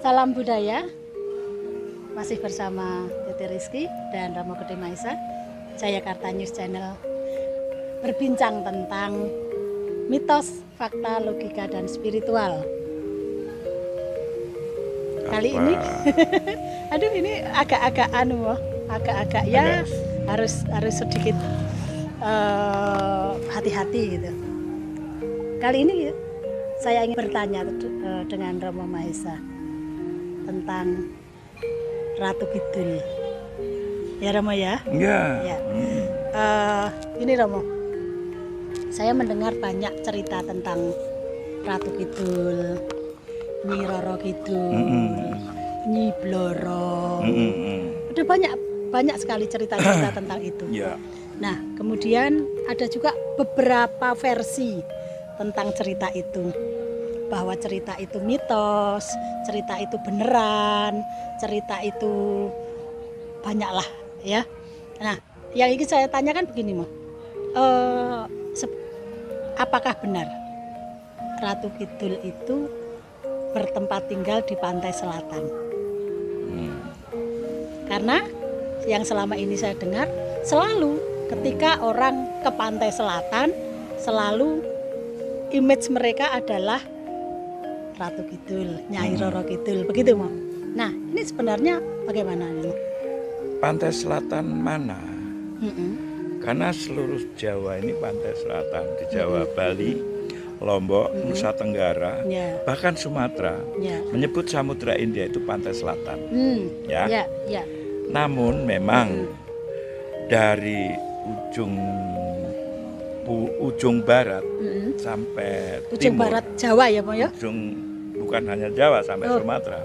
Salam budaya. Masih bersama Titi Rizky dan Romo Gede Maisa, Jayakarta News Channel, berbincang tentang mitos, fakta, logika, dan spiritual. Kali ini, aduh ini agak-agak agak-agak ya harus sedikit hati-hati gitu. Kali ini saya ingin bertanya dengan Romo Maisa tentang Ratu Kidul. Ya Romo ya? Iya. Ya. Ini Romo, saya mendengar banyak cerita tentang Ratu Kidul, Nyi Roro Kidul, Nyi Bloro. Ada banyak sekali cerita-cerita tentang itu. Ya. Nah, kemudian ada juga beberapa versi tentang cerita itu, bahwa cerita itu mitos, cerita itu beneran, cerita itu banyaklah ya. Nah, yang ingin saya tanyakan begini Mo, apakah benar Ratu Kidul itu bertempat tinggal di pantai selatan? Karena yang selama ini saya dengar, selalu ketika orang ke pantai selatan, selalu image mereka adalah Ratu Kidul, Nyai Roro Kidul, begitu Mo. Nah, ini sebenarnya bagaimana ini? Pantai selatan mana? Karena seluruh Jawa ini pantai selatan, di Jawa, Bali, Lombok, Nusa Tenggara, bahkan Sumatera, menyebut Samudra India itu pantai selatan. Ya. Namun memang dari ujung barat sampai ujung timur, barat Jawa ya Mo ya? Bukan hanya Jawa sampai Sumatera.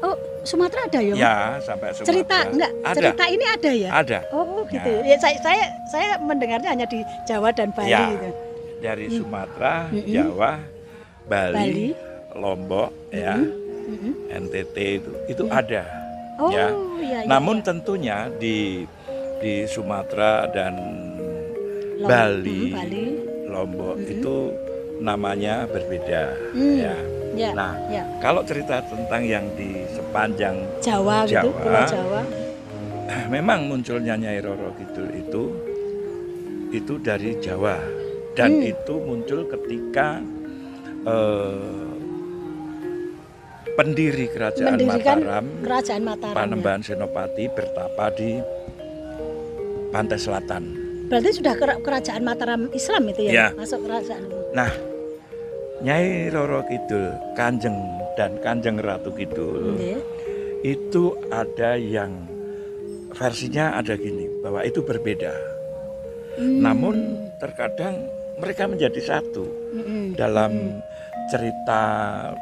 Oh, Sumatera ada ya? Ya, sampai Sumatera. Cerita enggak? Ada. Cerita ini ada ya? Ada. Oh, gitu. Ya, saya mendengarnya hanya di Jawa dan Bali ya, gitu. Dari Sumatera, Jawa, Bali, Lombok, ya, NTT itu ada. Oh, ya. Iya, Namun iya. tentunya di Sumatera dan Bali, Lombok itu namanya berbeda. Ya. Nah, kalau cerita tentang yang di sepanjang Jawa, gitu, Pulau Jawa, memang munculnya Nyai Roro Kidul itu dari Jawa, dan itu muncul ketika pendiri kerajaan Mataram, Panembahan Senopati bertapa di pantai selatan. Berarti sudah kerajaan Mataram Islam itu ya? Masuk kerajaan. Nah, Nyai Roro Kidul, Kanjeng dan Kanjeng Ratu Kidul itu ada yang versinya ada gini, bahwa itu berbeda. Namun terkadang mereka menjadi satu dalam cerita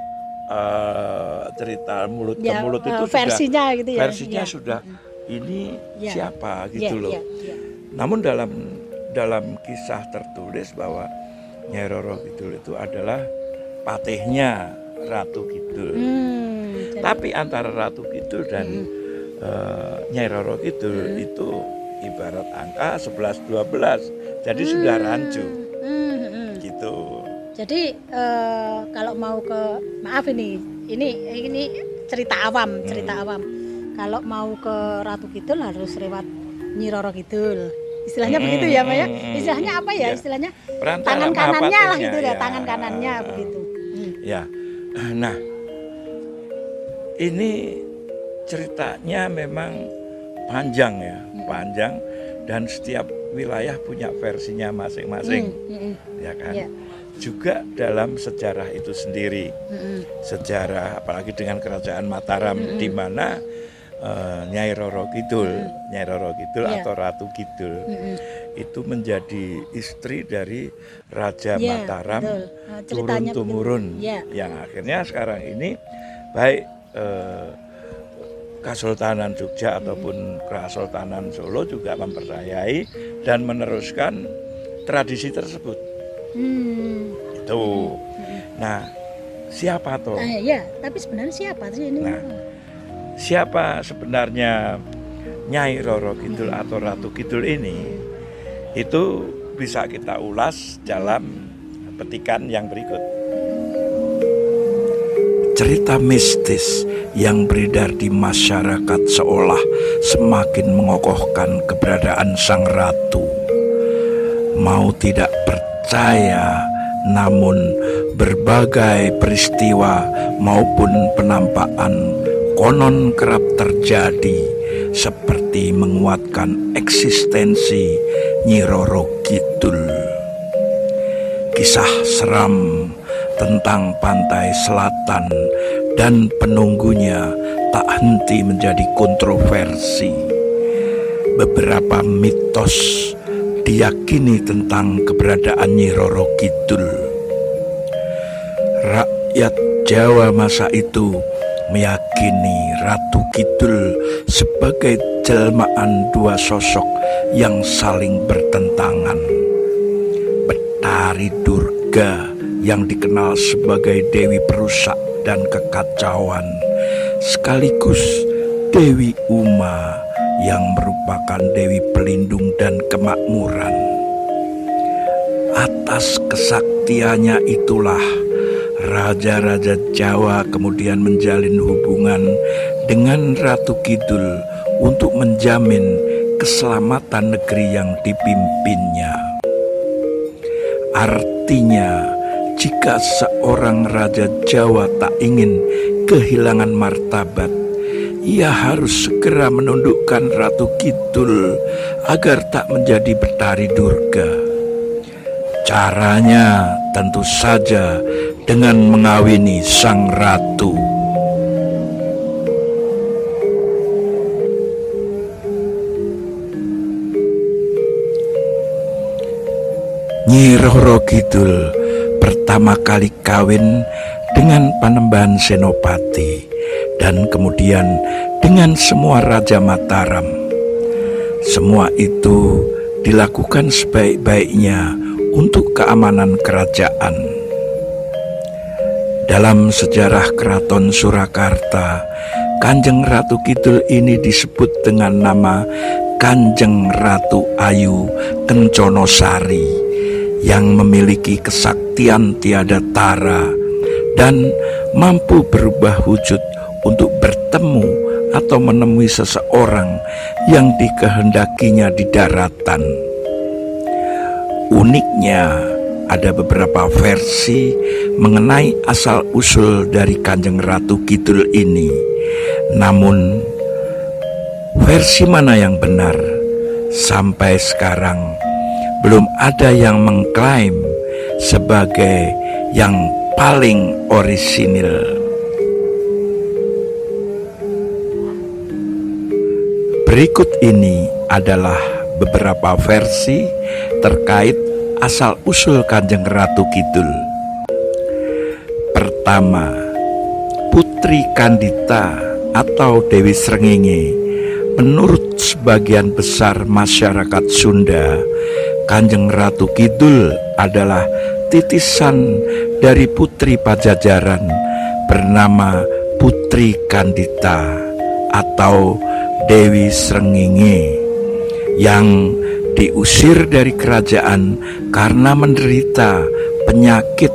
mulut ke mulut itu versinya sudah, gitu ya. Versinya sudah ini siapa gitu loh. Namun dalam kisah tertulis bahwa Nyai Roro Kidul itu adalah patihnya Ratu Kidul. Tapi antara Ratu Kidul dan Nyai Roro Kidul itu ibarat angka 11-12. Jadi sudah rancu. Gitu. Jadi kalau mau maaf ini cerita awam. Kalau mau ke Ratu Kidul harus lewat Nyi Roro Kidul. Istilahnya begitu ya, Mbak ya? Istilahnya apa ya? Istilahnya tangan kanannya lah gitu ya, tangan kanannya begitu. Ya. Nah, ini ceritanya memang panjang ya, panjang, dan setiap wilayah punya versinya masing-masing. Ya kan? Juga dalam sejarah itu sendiri. Sejarah apalagi dengan kerajaan Mataram di mana Nyai Roro Kidul atau Ratu Kidul itu menjadi istri dari Raja Mataram turun-temurun, yang akhirnya sekarang ini baik Kesultanan Jogja ataupun Kesultanan Solo juga mempercayai dan meneruskan tradisi tersebut. Itu. Nah, siapa toh? Tapi sebenarnya siapa sih ini? Nah, siapa sebenarnya Nyai Roro Kidul atau Ratu Kidul ini? Itu bisa kita ulas dalam petikan yang berikut. cerita mistis yang beredar di masyarakat seolah semakin mengokohkan keberadaan sang ratu. Mau tidak percaya, namun berbagai peristiwa maupun penampakan konon kerap terjadi, seperti menguatkan eksistensi Nyi Roro Kidul. Kisah seram tentang pantai selatan dan penunggunya tak henti menjadi kontroversi. Beberapa mitos diyakini tentang keberadaan Nyi Roro Kidul. Rakyat Jawa masa itu meyakini Ratu Kidul sebagai jelmaan dua sosok yang saling bertentangan. Betari Durga yang dikenal sebagai Dewi Perusak dan Kekacauan, sekaligus Dewi Uma yang merupakan Dewi Pelindung dan Kemakmuran. Atas kesaktiannya itulah raja-raja Jawa kemudian menjalin hubungan dengan Ratu Kidul untuk menjamin keselamatan negeri yang dipimpinnya. Artinya, jika seorang raja Jawa tak ingin kehilangan martabat, ia harus segera menundukkan Ratu Kidul agar tak menjadi Betari Durga. Caranya tentu saja dengan mengawini sang ratu. Nyi Roro Kidul pertama kali kawin dengan Panembahan Senopati dan kemudian dengan semua Raja Mataram. Semua itu dilakukan sebaik-baiknya untuk keamanan kerajaan. Dalam sejarah Keraton Surakarta, Kanjeng Ratu Kidul ini disebut dengan nama Kanjeng Ratu Ayu Kenconosari, yang memiliki kesaktian tiada tara dan mampu berubah wujud untuk bertemu atau menemui seseorang yang dikehendakinya di daratan. Uniknya, ada beberapa versi mengenai asal-usul dari Kanjeng Ratu Kidul ini. Namun, versi mana yang benar? Sampai sekarang belum ada yang mengklaim sebagai yang paling orisinil. Berikut ini adalah beberapa versi terkait asal-usul Kanjeng Ratu Kidul. Pertama, Putri Kandita atau Dewi Srengenge. Menurut sebagian besar masyarakat Sunda, Kanjeng Ratu Kidul adalah titisan dari putri Pajajaran bernama Putri Kandita atau Dewi Srengenge yang diusir dari kerajaan karena menderita penyakit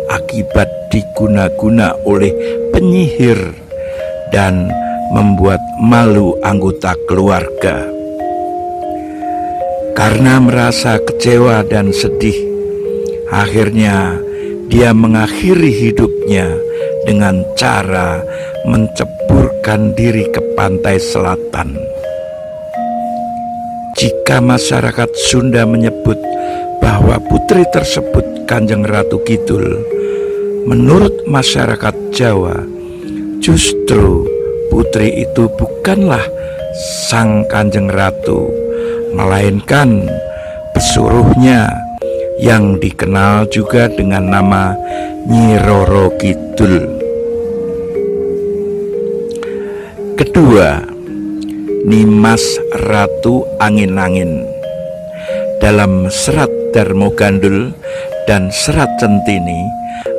akibat diguna-guna oleh penyihir dan membuat malu anggota keluarga. Karena merasa kecewa dan sedih, akhirnya dia mengakhiri hidupnya dengan cara menceburkan diri ke pantai selatan. Jika masyarakat Sunda menyebut bahwa putri tersebut Kanjeng Ratu Kidul, menurut masyarakat Jawa, justru putri itu bukanlah sang Kanjeng Ratu, melainkan pesuruhnya yang dikenal juga dengan nama Nyi Roro Kidul. Kedua, Nimas Ratu Angin-Angin. Dalam Serat Darmo Gandul dan Serat Centini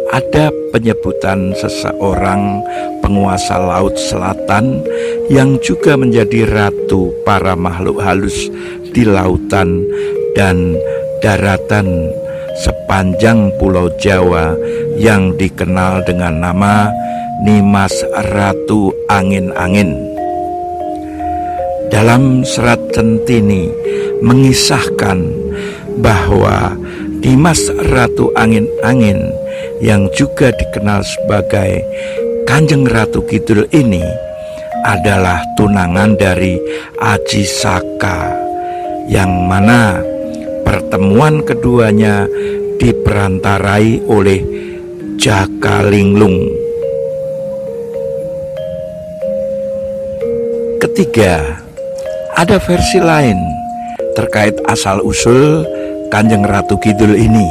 ada penyebutan seseorang penguasa laut selatan yang juga menjadi ratu para makhluk halus di lautan dan daratan sepanjang Pulau Jawa yang dikenal dengan nama Nimas Ratu Angin-Angin. Dalam Serat Centini mengisahkan bahwa Nimas Ratu Angin-Angin yang juga dikenal sebagai Kanjeng Ratu Kidul ini adalah tunangan dari Aji Saka, yang mana pertemuan keduanya diperantarai oleh Jaka Linglung. Ketiga, ada versi lain terkait asal-usul Kanjeng Ratu Kidul ini,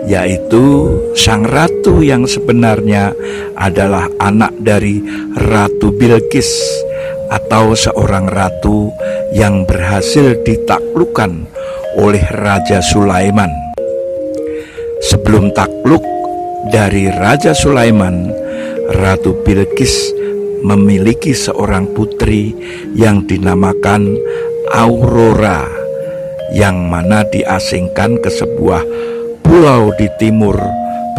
yaitu sang ratu yang sebenarnya adalah anak dari Ratu Bilqis atau seorang ratu yang berhasil ditaklukkan oleh Raja Sulaiman. Sebelum takluk dari Raja Sulaiman, Ratu Bilqis memiliki seorang putri yang dinamakan Aurora, yang mana diasingkan ke sebuah pulau di timur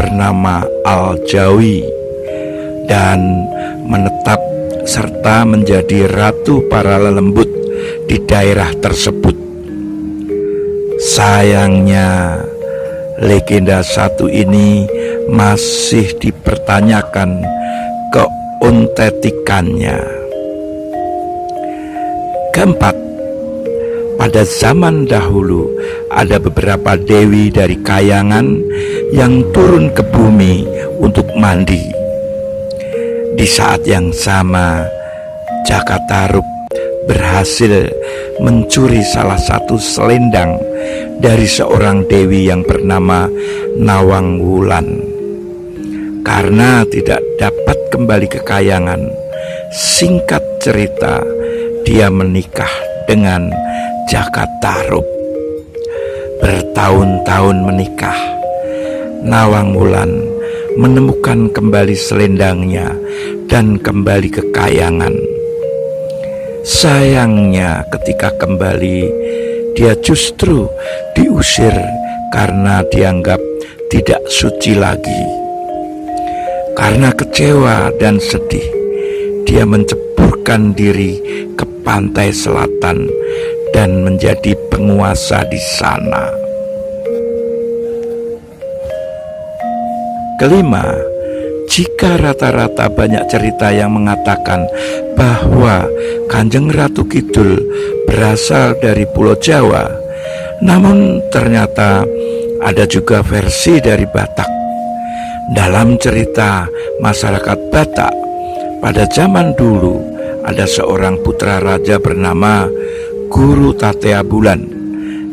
bernama Al-Jawi dan menetap serta menjadi ratu para lelembut di daerah tersebut. Sayangnya, legenda satu ini masih dipertanyakan keontentikannya. Keempat, pada zaman dahulu ada beberapa dewi dari Kayangan yang turun ke bumi untuk mandi. Di saat yang sama, Jaka Tarub berhasil mencuri salah satu selendang dari seorang dewi yang bernama Nawang Wulan. Karena tidak dapat kembali ke Kayangan, singkat cerita, dia menikah dengan Jaka Tarub. Bertahun-tahun menikah, Nawang Wulan menemukan kembali selendangnya dan kembali ke Kayangan. Sayangnya ketika kembali, dia justru diusir karena dianggap tidak suci lagi. Karena kecewa dan sedih, dia menceburkan diri ke pantai selatan dan menjadi penguasa di sana. Kelima, jika rata-rata banyak cerita yang mengatakan bahwa Kanjeng Ratu Kidul berasal dari Pulau Jawa, namun ternyata ada juga versi dari Batak. Dalam cerita masyarakat Batak, pada zaman dulu ada seorang putra raja bernama Guru Tatea Bulan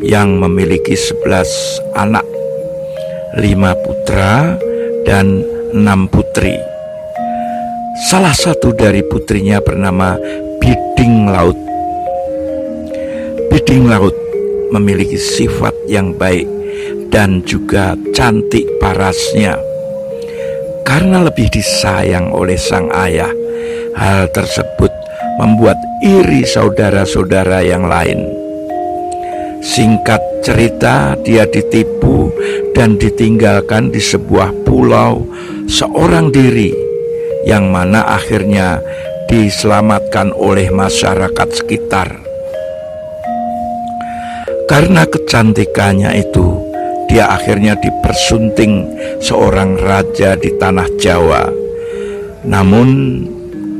yang memiliki 11 anak, 5 putra dan 6 putri. Salah satu dari putrinya bernama Biding Laut. Biding Laut memiliki sifat yang baik dan juga cantik parasnya. Karena lebih disayang oleh sang ayah, hal tersebut membuat iri saudara-saudara yang lain. Singkat cerita, dia ditipu dan ditinggalkan di sebuah pulau seorang diri, yang mana akhirnya diselamatkan oleh masyarakat sekitar. Karena kecantikannya itu, dia akhirnya dipersunting seorang raja di tanah Jawa. Namun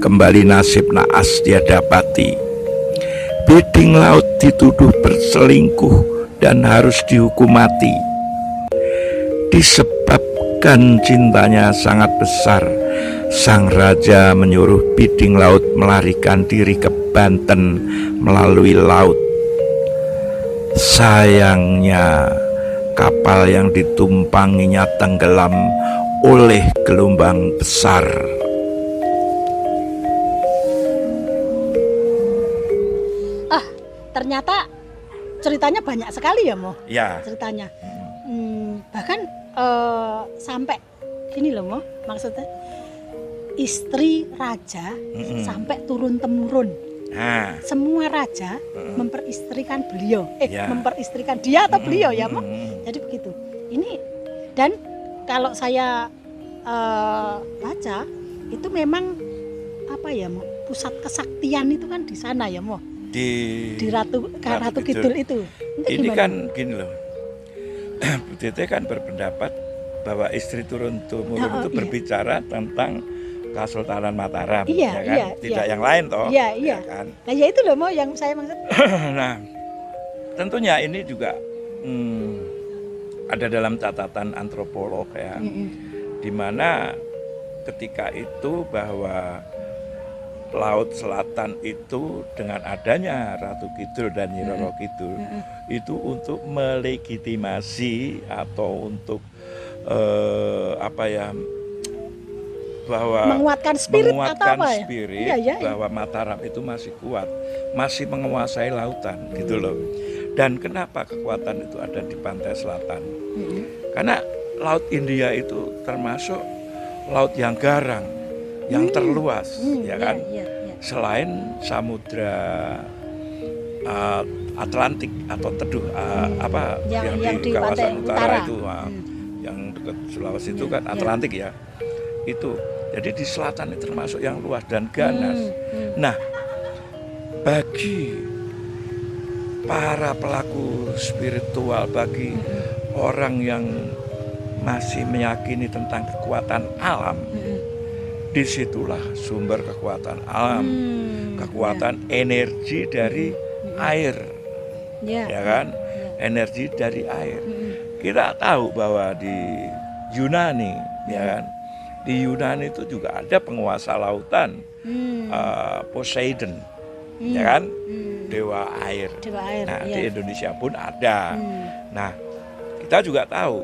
kembali nasib naas dia dapati. Biding Laut dituduh berselingkuh dan harus dihukum mati. Disebabkan cintanya sangat besar, sang raja menyuruh Biding Laut melarikan diri ke Banten melalui laut. Sayangnya, kapal yang ditumpanginya tenggelam oleh gelombang besar. Ternyata ceritanya banyak sekali ya, Mo? Ya. Ceritanya. Bahkan sampai gini loh, Mo, maksudnya istri raja sampai turun-temurun. Semua raja memperistrikan beliau, memperistrikan dia atau beliau ya, Mo. Jadi begitu. Ini dan kalau saya baca itu memang apa ya, Mo? Pusat kesaktian itu kan di sana ya, Mo? Di Ratu Kidul itu. Ini gimana? Kan gini loh. Bu Tete kan berpendapat bahwa istri turun temurun itu berbicara tentang Kesultanan Mataram, ya kan? Tidak yang lain toh. Iya. Kan? Nah, ya itu loh, Mo, yang saya maksud. Nah, tentunya ini juga ada dalam catatan antropolog ya, di mana ketika itu bahwa Laut Selatan itu dengan adanya Ratu Kidul dan Nyi Roro Kidul itu untuk melegitimasi atau untuk apa ya, bahwa menguatkan spirit ya? Bahwa Mataram itu masih kuat, masih menguasai lautan gitu loh. Dan kenapa kekuatan itu ada di pantai selatan? Karena Laut India itu termasuk laut yang garang, yang terluas, ya kan? Selain Samudra Atlantik atau Teduh apa yang di kawasan utara itu, yang dekat Sulawesi itu kan Atlantik ya. Itu jadi di selatan itu termasuk yang luas dan ganas. Nah, bagi para pelaku spiritual, bagi orang yang masih meyakini tentang kekuatan alam, disitulah sumber kekuatan alam, kekuatan energi dari air, ya kan? Energi dari air. Kita tahu bahwa di Yunani, ya kan? Di Yunani itu juga ada penguasa lautan, Poseidon, ya kan? Dewa air. Nah, di Indonesia pun ada. Nah, kita juga tahu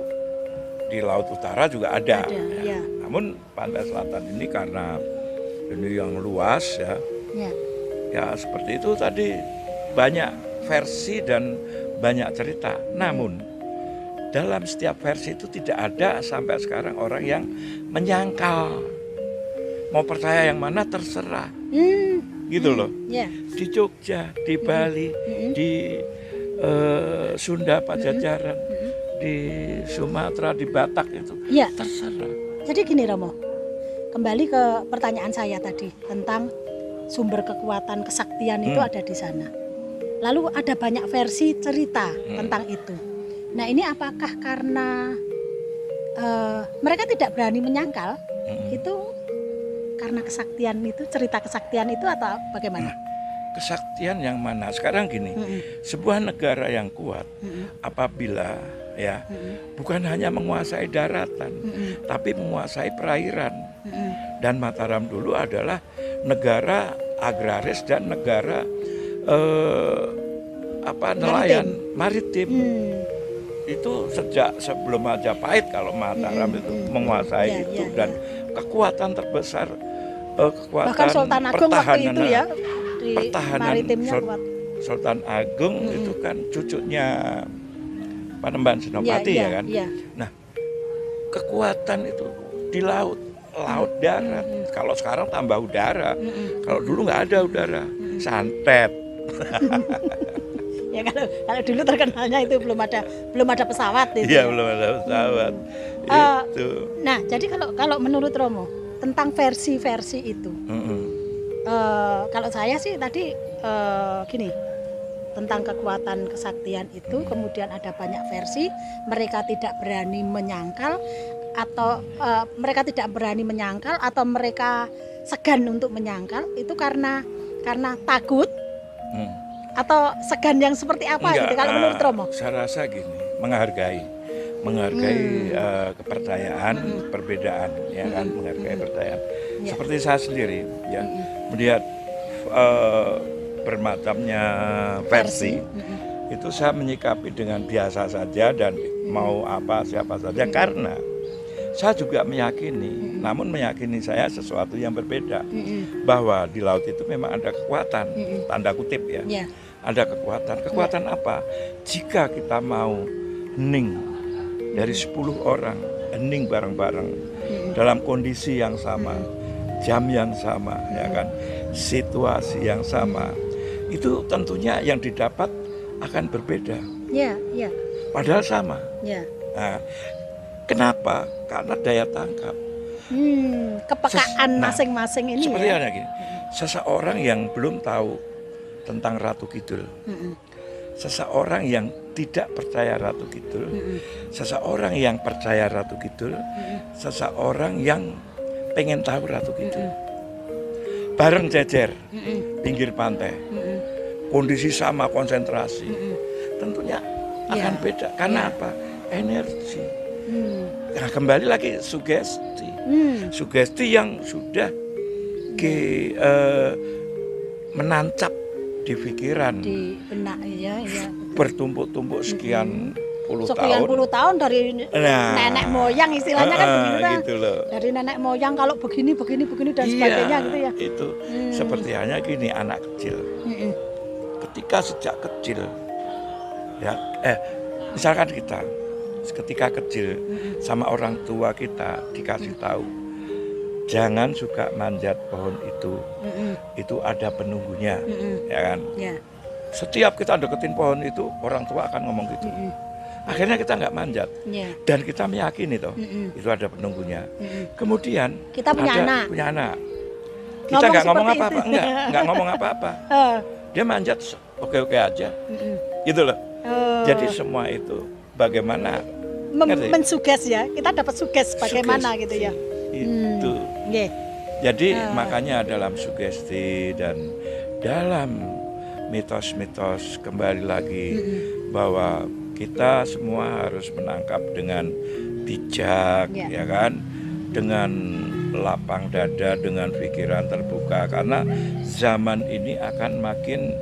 di Laut Utara juga ada. Ya. Namun pantai selatan ini karena ini yang luas ya, ya seperti itu tadi, banyak versi dan banyak cerita. Namun dalam setiap versi itu tidak ada sampai sekarang orang yang menyangkal. Mau percaya yang mana terserah. Gitu loh. Di Jogja, di Bali, di Sunda Pajajaran, di Sumatera, di Batak itu terserah. Jadi gini Romo, kembali ke pertanyaan saya tadi tentang sumber kekuatan kesaktian itu ada di sana. Lalu ada banyak versi cerita tentang itu. Nah, ini apakah karena mereka tidak berani menyangkal itu karena kesaktian itu, cerita kesaktian itu, atau bagaimana? Kesaktian yang mana? Sekarang gini, sebuah negara yang kuat apabila ya bukan hanya menguasai daratan, tapi menguasai perairan. Dan Mataram dulu adalah negara agraris dan negara nelayan maritim. Itu sejak sebelum Majapahit kalau Mataram itu menguasai itu. Dan kekuatan terbesar, kekuatan bahkan Sultan Agung waktu itu ya, di maritimnya kuat. Sultan Agung itu kan cucunya Panembahan Senopati ya kan. Nah, kekuatan itu di laut darat. Kalau sekarang tambah udara. Kalau dulu nggak ada udara, santet. Ya kalau dulu terkenalnya itu belum ada pesawat itu. Iya, belum ada pesawat. Itu. Nah, jadi kalau menurut Romo tentang versi-versi itu, kalau saya sih tadi gini, tentang kekuatan kesaktian itu, kemudian ada banyak versi, mereka tidak berani menyangkal atau mereka segan untuk menyangkal itu karena takut. Atau segan yang seperti apa gitu kalau menurut Romo? Saya rasa gini, menghargai kepercayaan, perbedaan, ya kan, menghargai perbedaan. Seperti saya sendiri, ya, melihat bermacamnya versi, itu saya menyikapi dengan biasa saja dan mau apa siapa saja, karena saya juga meyakini, namun meyakini saya sesuatu yang berbeda, bahwa di laut itu memang ada kekuatan, tanda kutip ya. Ada kekuatan apa? Jika kita mau hening dari 10 orang, hening bareng-bareng dalam kondisi yang sama, jam yang sama, ya kan, situasi yang sama, itu tentunya yang didapat akan berbeda. Padahal sama. Nah, kenapa? Karena daya tangkap. Kepekaan masing-masing ini seperti ya. ada gini, seseorang yang belum tahu tentang Ratu Kidul, seseorang yang tidak percaya Ratu Kidul, seseorang yang percaya Ratu Kidul, seseorang yang pengen tahu Ratu Kidul, bareng jejer pinggir pantai, kondisi sama, konsentrasi, tentunya akan beda. Karena apa? Energi. Nah, kembali lagi sugesti, sugesti yang sudah menancap di pikiran, di benak ya, bertumpuk-tumpuk sekian puluh tahun dari nenek moyang istilahnya kan begitu kan. Gitu loh. Dari nenek moyang kalau begini dan sebagainya gitu ya. Itu seperti halnya gini, anak kecil. Ketika sejak kecil ya misalkan kita ketika kecil sama orang tua kita dikasih tahu jangan suka manjat pohon itu ada penunggunya, ya kan. Setiap kita deketin pohon itu orang tua akan ngomong gitu. Akhirnya kita nggak manjat dan kita meyakini itu ada penunggunya. Kemudian kita punya anak kita nggak ngomong apa-apa, nggak ngomong apa-apa, dia manjat oke-oke aja, gitu loh. Jadi semua itu bagaimana mensuges ya, kita dapat suges bagaimana gitu ya. Itu. Jadi makanya dalam sugesti dan dalam mitos-mitos kembali lagi bahwa kita semua harus menangkap dengan bijak, ya kan, dengan lapang dada, dengan pikiran terbuka, karena zaman ini akan makin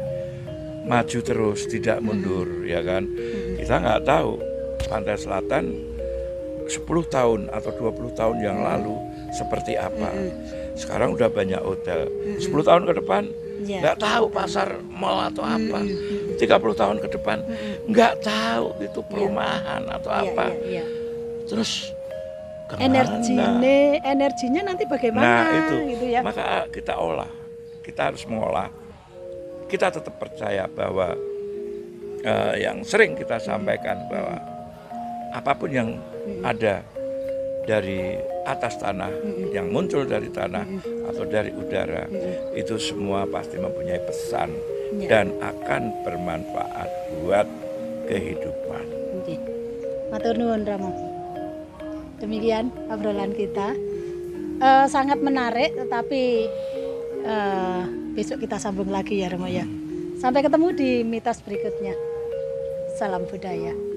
maju terus, tidak mundur, ya kan. Kita nggak tahu Pantai Selatan 10 tahun atau 20 tahun yang lalu seperti apa. Sekarang udah banyak hotel. 10 tahun ke depan nggak tahu pasar mall atau apa. 30 tahun ke depan nggak tahu itu perumahan atau apa. Terus energinya nanti bagaimana? Nah itu, gitu ya. maka kita olah, kita harus mengolah. Kita tetap percaya bahwa yang sering kita sampaikan bahwa apapun yang ada dari atas tanah, yang muncul dari tanah atau dari udara, itu semua pasti mempunyai pesan dan akan bermanfaat buat kehidupan. Matur nuwun Ramo. Demikian obrolan kita, sangat menarik, tetapi besok kita sambung lagi ya Ramo ya. Sampai ketemu di mitos berikutnya. Salam budaya.